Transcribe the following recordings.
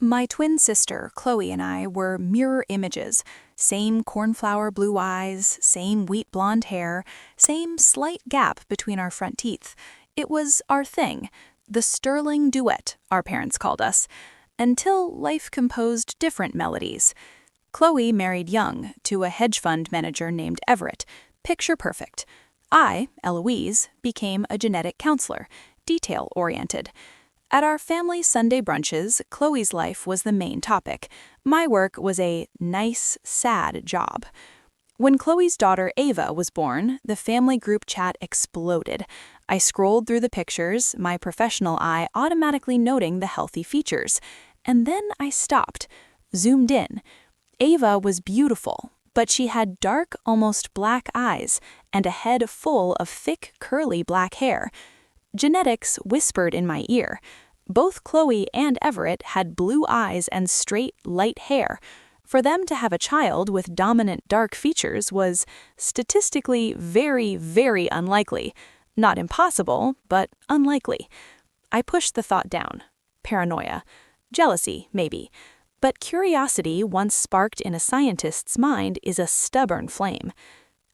My twin sister, Chloe, and I were mirror images. Same cornflower blue eyes, same wheat blonde hair, same slight gap between our front teeth. It was our thing. The sterling duet, our parents called us. Until life composed different melodies. Chloe married young, to a hedge fund manager named Everett. Picture perfect. I, Eloise, became a genetic counselor, detail-oriented. At our family Sunday brunches, Chloe's life was the main topic. My work was a nice, sad job. When Chloe's daughter Ava was born, the family group chat exploded. I scrolled through the pictures, my professional eye automatically noting the healthy features. And then I stopped, zoomed in. Ava was beautiful, but she had dark, almost black eyes and a head full of thick, curly black hair. Genetics whispered in my ear. Both Chloe and Everett had blue eyes and straight, light hair. For them to have a child with dominant dark features was statistically very, very unlikely. Not impossible, but unlikely. I pushed the thought down. Paranoia. Jealousy, maybe. But curiosity, once sparked in a scientist's mind, is a stubborn flame.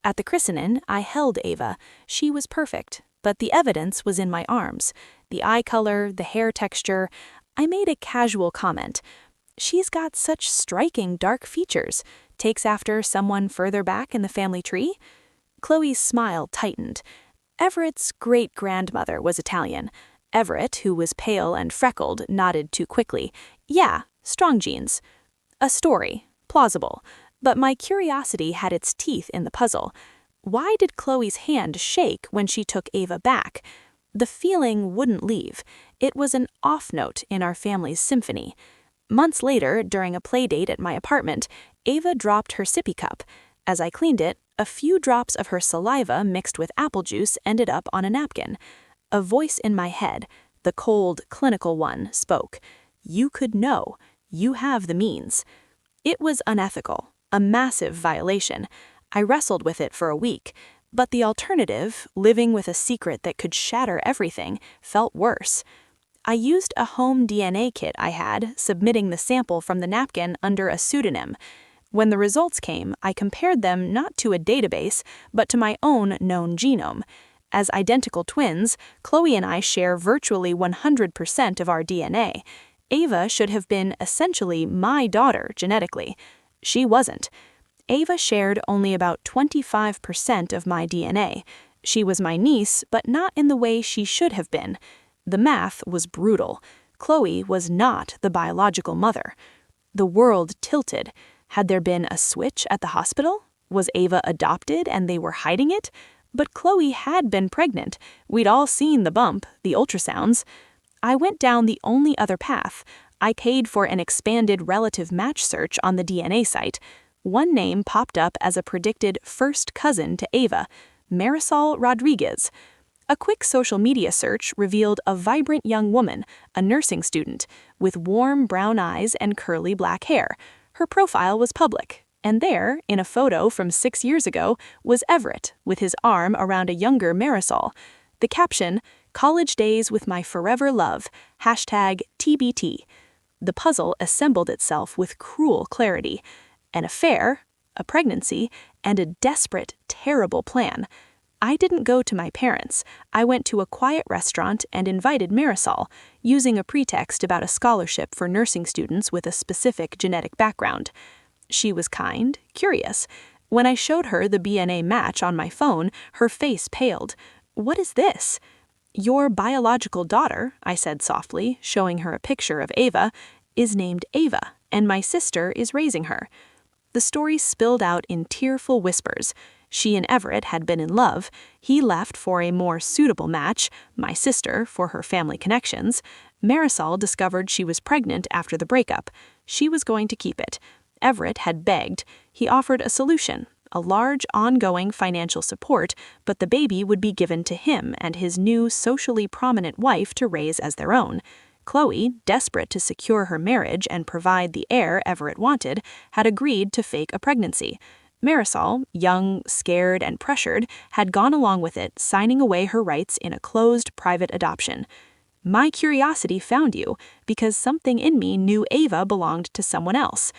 At the christening, I held Ava. She was perfect, but the evidence was in my arms. The eye color, the hair texture. I made a casual comment. She's got such striking dark features. Takes after someone further back in the family tree? Chloe's smile tightened. Everett's great-grandmother was Italian. Everett, who was pale and freckled, nodded too quickly. Yeah, strong genes. A story. Plausible. But my curiosity had its teeth in the puzzle. Why did Chloe's hand shake when she took Ava back? The feeling wouldn't leave. It was an off note in our family's symphony. Months later, during a play date at my apartment, Ava dropped her sippy cup. As I cleaned it, a few drops of her saliva mixed with apple juice ended up on a napkin. A voice in my head, the cold, clinical one, spoke. You could know. You have the means. It was unethical, a massive violation. I wrestled with it for a week, but the alternative, living with a secret that could shatter everything, felt worse. I used a home DNA kit I had, submitting the sample from the napkin under a pseudonym. When the results came, I compared them not to a database, but to my own known genome. As identical twins, Chloe and I share virtually 100% of our DNA. Ava should have been essentially my daughter genetically. She wasn't. Ava shared only about 25% of my DNA. She was my niece, but not in the way she should have been. The math was brutal. Chloe was not the biological mother. The world tilted. Had there been a switch at the hospital? Was Ava adopted and they were hiding it? But Chloe had been pregnant. We'd all seen the bump, the ultrasounds. I went down the only other path. I paid for an expanded relative match search on the DNA site. One name popped up as a predicted first cousin to Ava, Marisol Rodriguez. A quick social media search revealed a vibrant young woman, a nursing student, with warm brown eyes and curly black hair. Her profile was public, and there, in a photo from 6 years ago, was Everett, with his arm around a younger Marisol. The caption, "College days with my forever love, #TBT. The puzzle assembled itself with cruel clarity. An affair, a pregnancy, and a desperate, terrible plan. I didn't go to my parents. I went to a quiet restaurant and invited Marisol, using a pretext about a scholarship for nursing students with a specific genetic background. She was kind, curious. When I showed her the BNA match on my phone, her face paled. What is this? Your biological daughter, I said softly, showing her a picture of Ava, is named Ava, and my sister is raising her. The story spilled out in tearful whispers. She and Everett had been in love. He left for a more suitable match, my sister, for her family connections. Marisol discovered she was pregnant after the breakup. She was going to keep it. Everett had begged. He offered a solution, a large ongoing financial support, but the baby would be given to him and his new socially prominent wife to raise as their own. Chloe, desperate to secure her marriage and provide the heir Everett wanted, had agreed to fake a pregnancy. Marisol, young, scared, and pressured, had gone along with it, signing away her rights in a closed private adoption. My curiosity found you because something in me knew Ava belonged to someone else.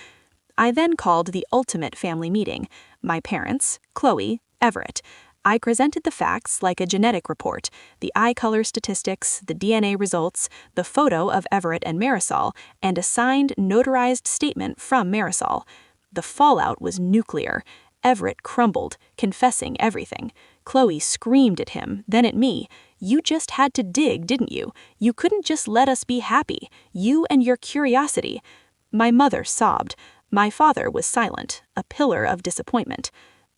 I then called the ultimate family meeting. My parents, Chloe, Everett. I presented the facts like a genetic report, the eye color statistics, the DNA results, the photo of Everett and Marisol, and a signed, notarized statement from Marisol. The fallout was nuclear. Everett crumbled, confessing everything. Chloe screamed at him, then at me. You just had to dig, didn't you? You couldn't just let us be happy. You and your curiosity. My mother sobbed. My father was silent, a pillar of disappointment.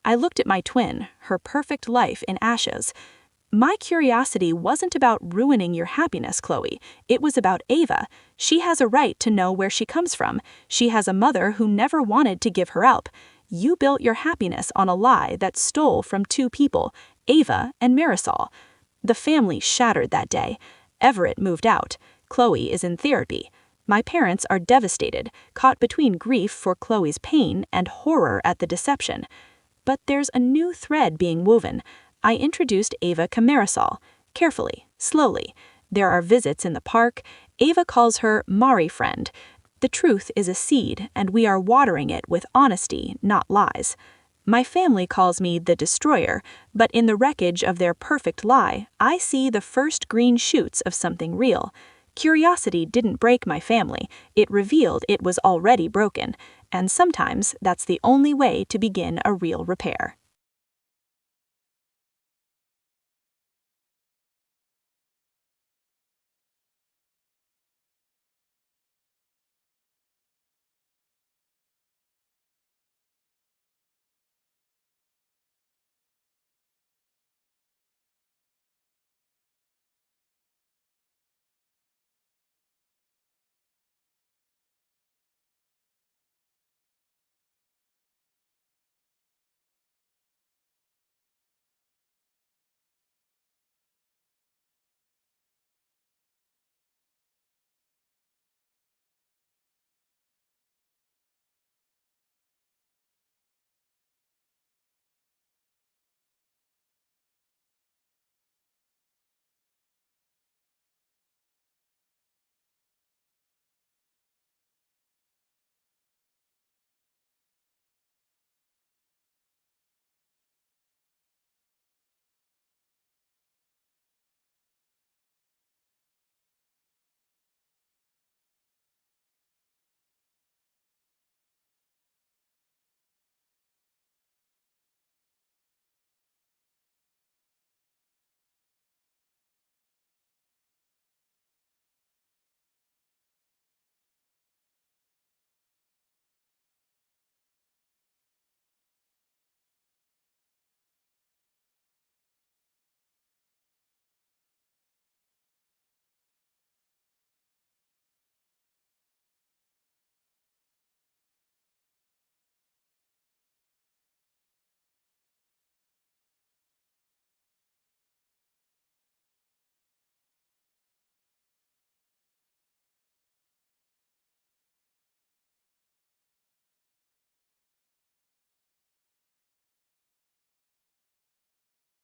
I looked at my twin, her perfect life in ashes. My curiosity wasn't about ruining your happiness, Chloe. It was about Ava. She has a right to know where she comes from. She has a mother who never wanted to give her up. You built your happiness on a lie that stole from two people, Ava and Marisol. The family shattered that day. Everett moved out. Chloe is in therapy. My parents are devastated, caught between grief for Chloe's pain and horror at the deception. But there's a new thread being woven. I introduced Ava to Marisol, carefully, slowly. There are visits in the park. Ava calls her Mari friend. The truth is a seed, and we are watering it with honesty, not lies. My family calls me the destroyer, but in the wreckage of their perfect lie, I see the first green shoots of something real. Curiosity didn't break my family, it revealed it was already broken, and sometimes that's the only way to begin a real repair.